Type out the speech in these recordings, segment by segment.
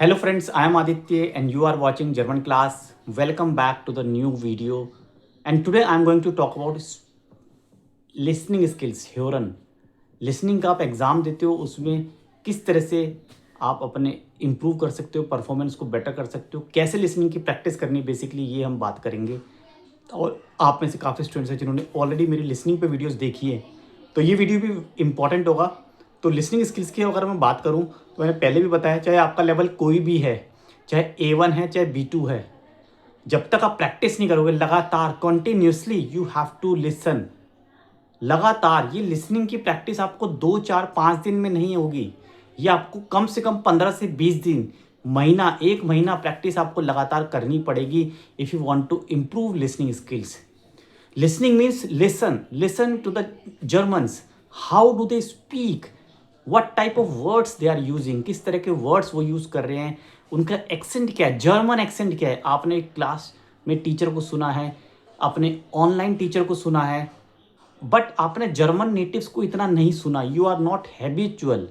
Hello friends, I am Aditya and you are watching German class. Welcome back to the new video. And today I am going to talk about listening skills, Hören. Listening का आप exam देते हो उसमें किस तरह से आप अपने इम्प्रूव कर सकते हो, परफॉर्मेंस को बेटर कर सकते हो, कैसे लिसनिंग की प्रैक्टिस करनी, बेसिकली ये हम बात करेंगे। और आप में से काफ़ी स्टूडेंट्स हैं जिन्होंने ऑलरेडी मेरी लिसनिंग पे वीडियोस देखी है, तो ये वीडियो भी इम्पॉर्टेंट होगा। तो लिसनिंग स्किल्स की अगर मैं बात करूँ तो मैंने पहले भी बताया, चाहे आपका लेवल कोई भी है, चाहे A1 है चाहे B2 है, जब तक आप प्रैक्टिस नहीं करोगे लगातार continuously, you have to listen. लगातार ये लिसनिंग की प्रैक्टिस आपको 2 4 5 दिन में नहीं होगी, ये आपको कम से कम 15 से 20 दिन, महीना, 1 महीना प्रैक्टिस आपको लगातार करनी पड़ेगी if you want to improve listening skills. Listening means listen to the Germans, how do they speak, what type of words they are using, किस तरह के वर्ड्स वो यूज़ कर रहे हैं, उनका एक्सेंट क्या है, जर्मन एक्सेंट क्या है। आपने क्लास में टीचर को सुना है, अपने ऑनलाइन टीचर को सुना है, बट आपने जर्मन नेटिव्स को इतना नहीं सुना, यू आर नॉट हैबिचुअल,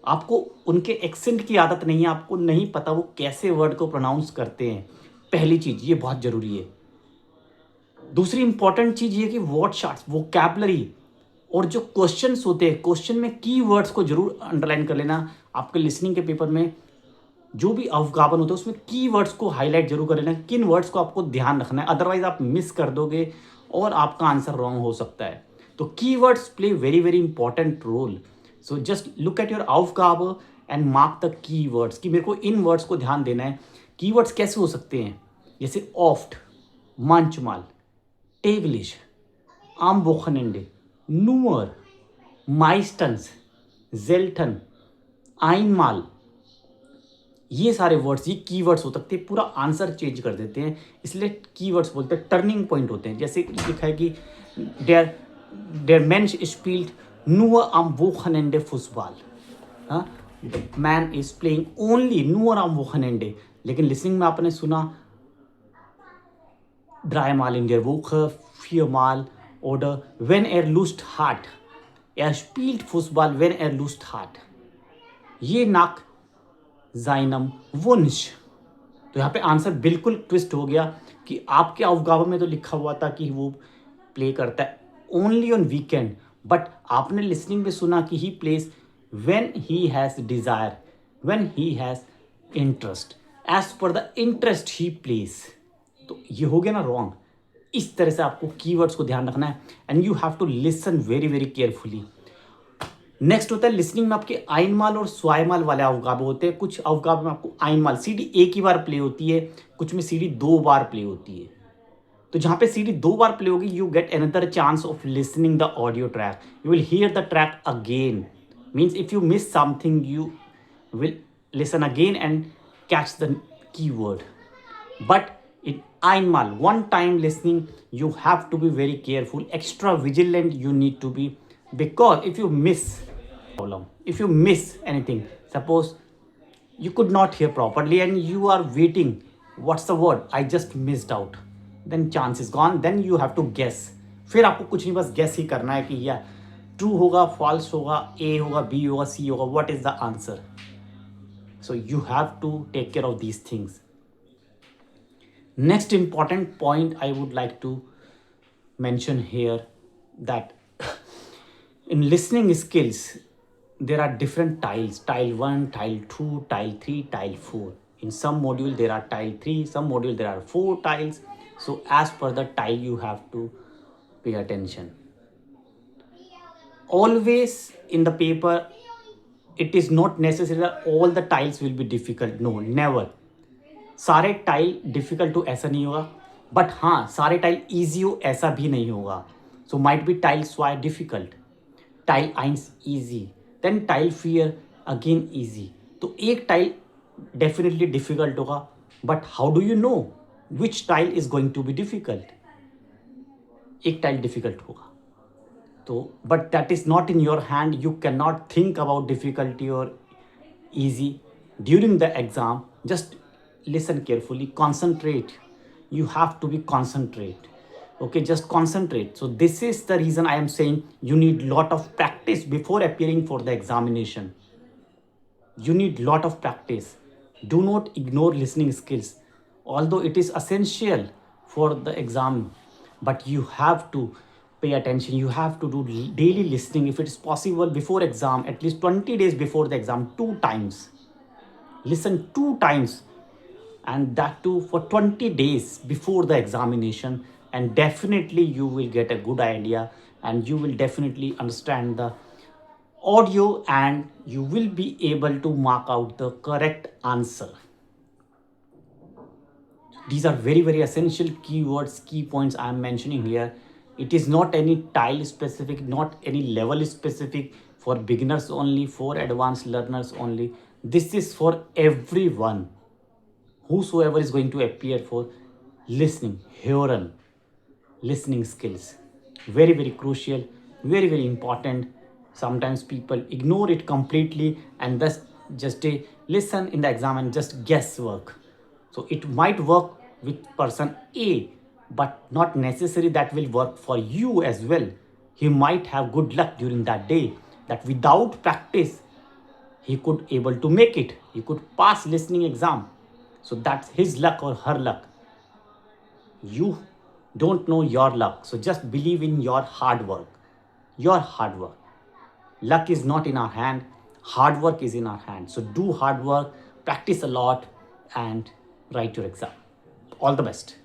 आपको उनके एक्सेंट की आदत नहीं है, आपको नहीं पता वो कैसे वर्ड को प्रोनाउंस करते हैं। पहली चीज़ ये बहुत ज़रूरी है। दूसरी इंपॉर्टेंट चीज़ ये कि वर्ड शार्ट्स, वोकैबुलरी और जो क्वेश्चंस होते हैं, क्वेश्चन में की वर्ड्स को जरूर अंडरलाइन कर लेना। आपके लिसनिंग के पेपर में जो भी अवगाहन होता है उसमें की वर्ड्स को हाईलाइट जरूर कर लेना, किन वर्ड्स को आपको ध्यान रखना है, अदरवाइज आप मिस कर दोगे और आपका आंसर रॉन्ग हो सकता है। तो key words play very very important role. So just look at your अवगाहन and mark the key words कि मेरे को इन वर्ड्स को ध्यान देना है। की वर्ड्स कैसे हो सकते हैं, जैसे oft, manchmal, täglich, am Wochenende, nur, meistens, selten, einmal, ये सारे वर्ड्स, ये कीवर्ड्स हो सकते हैं, पूरा आंसर चेंज कर देते हैं, इसलिए कीवर्ड्स बोलते हैं, टर्निंग पॉइंट होते हैं। जैसे लिखा है कि der der Mensch spielt nur am Wochenende Fußball, हाँ, the man is playing only nur am Wochenende। लेकिन लिसनिंग में आपने सुना dreimal in der Woche, 4-mal oder wenn er Lust hat, er spielt Fußball wenn er Lust hat, ये nach seinem Wunsch। तो यहाँ पे answer बिल्कुल ट्विस्ट हो गया कि आपके अवगाहन में तो लिखा हुआ था कि वो प्ले करता है ओनली ऑन वीकेंड, बट आपने लिसनिंग में सुना कि he plays when he has desire, when he has interest, as per the interest he plays. तो ये हो गया ना रॉन्ग। इस तरह से आपको कीवर्ड्स को ध्यान रखना है and you have to listen very very carefully. Next होता है लिसनिंग में आपके आइनमाल और स्वाइमाल वाले अवगाहन होते हैं। कुछ अवगाहन में आपको आइनमाल सीडी एक ही बार प्ले होती है, कुछ में सीडी 2 बार प्ले होती है। तो जहाँ पे सीडी 2 बार प्ले होगी, you get another chance of listening the audio track, you will hear the track again. Means if you miss something you will listen again and catch the key word. But in einmal, one time listening, you have to be very careful, extra vigilant you need to be, because if you miss problem, if you miss anything, suppose you could not hear properly and you are waiting, what's the word I just missed out, then chance is gone, then you have to guess। फिर आपको कुछ नहीं, बस guess ही करना है कि या true होगा, फॉल्स होगा, ए होगा, बी होगा, सी होगा, what is the answer। so you have to take care of these things। Next important point I would like to mention here, that in listening skills there are different tiles, tile 1, tile 2, tile 3, tile 4। in some module there are tile 3, some module there are 4 tiles, so as per the tile you have to pay attention। always in the paper it is not necessary that all the tiles will be difficult, no, never। सारे tile difficult हो ऐसा नहीं होगा, but हाँ सारे tile easy हो ऐसा भी नहीं होगा। सो माइट बी टाइल स्वाई डिफ़िकल्ट, टाइल आइंस easy, then tile fear again easy. तो एक टाइल डेफिनेटली डिफ़िकल्ट होगा, but how do you know which tile is going to be difficult. एक टाइल डिफ़िकल्ट होगा तो, but that is not in your hand, you can not think about difficulty और easy during the exam. Just listen carefully, concentrate, you have to be concentrate, okay, just concentrate। so this is the reason I am saying you need lot of practice before appearing for the examination, you need lot of practice। Do not ignore listening skills, although it is essential for the exam. But you have to pay attention. You have to do daily listening if it is possible before exam, at least 20 days before the exam, two times. Listen two times, and that too for 20 days before the examination, and definitely you will get a good idea, and you will definitely understand the audio, and you will be able to mark out the correct answer. These are very, very essential keywords, key points I am mentioning here. It is not any tile specific, not any level specific, for beginners only, for advanced learners only. This is for everyone, whosoever is going to appear for listening, hearing, listening skills. Very, very crucial, very, very important. Sometimes people ignore it completely, and thus just listen in the exam and just guesswork. So it might work with person A, but not necessary that will work for you as well. He might have good luck during that day, that without practice he could able to make it, he could pass listening exam. So that's his luck or her luck. You don't know your luck, so just believe in your hard work. Your hard work. Luck is not in our hand, hard work is in our hand. So do hard work, practice a lot, and write your exam. All the best.